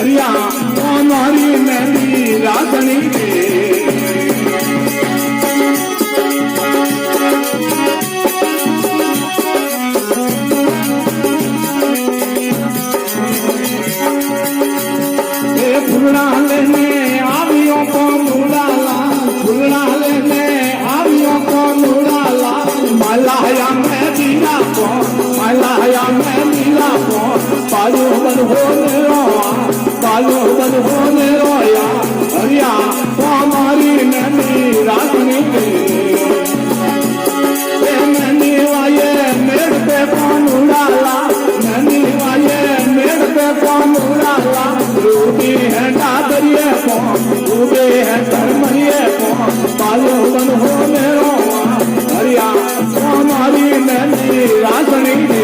हरिया हमारी मेरी राधनी के फुलड़ा लेने आवियों को मुड़ाला फुलड़ा लेने आवियों को मुड़ाला मलाया में नीला को मलाया में नीला को पालो बन होने रोया पालो बन होने रोया हरिया हमारी नैनी राधनी के नैनी वाये मेड़ पे कौन उड़ाला नैनी वाये मेड़ पे कौन उड़ाला रूबी है डादरिए कौन रूबी है धर्मरिए कौन पालो बन होने रोया हरिया हमारी नैनी राधनी के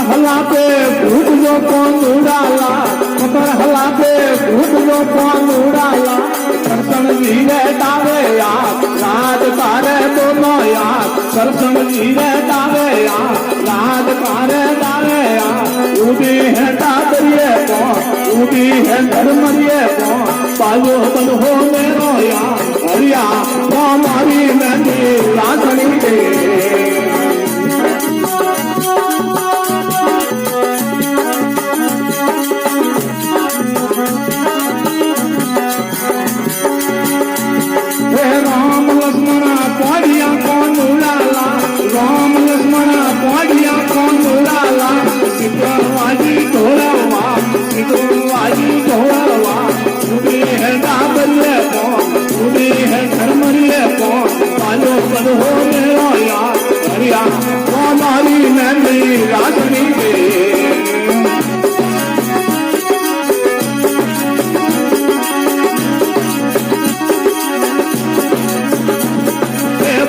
हला पे भूत जो कौन उड़ाला पतर हला पे भूत जो कौन उड़ाला सरसण जीरे डावे यार राज कारे दोनों यार सरसण जीरे डावे यार राज कारे डावे यार उड़ी है डादरिए कौन उड़ी है धर्मरिए कौन पालो बन हो मेरो यार हरिया हमारी नदी राधनी के राम लक्ष्मण पौड़िया कौन उड़ाला राम लक्ष्मण पौड़िया कौन उड़ाला सिद्धवाजी ढोलवा सिद्धवाजी ढोलवा उड़ी है डाबरिए कौन उड़ी है धर्मरिए कौन पालो बन हो मेरो यार हरिया हमारी नैनी राधनी के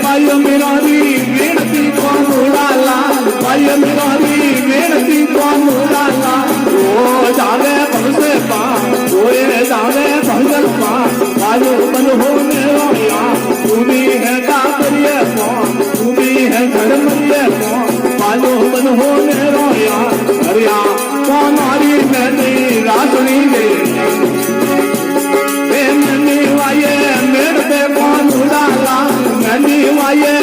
भाई मेरी बेनती कौन उड़ाला भाई मेरी बेनती कौन उड़ाला वो जावे भगसे पा कोई जावे भगल पा भाई बन हो मेरो यार तुम्ही है डाकरिए कौन तुम्ही है धर्मरिए कौन भाई बन हो मेरो यार हरिया हमारी नैनी राधनी के नैनी वाये मेरे पे कौन उड़ाला नैनी वाये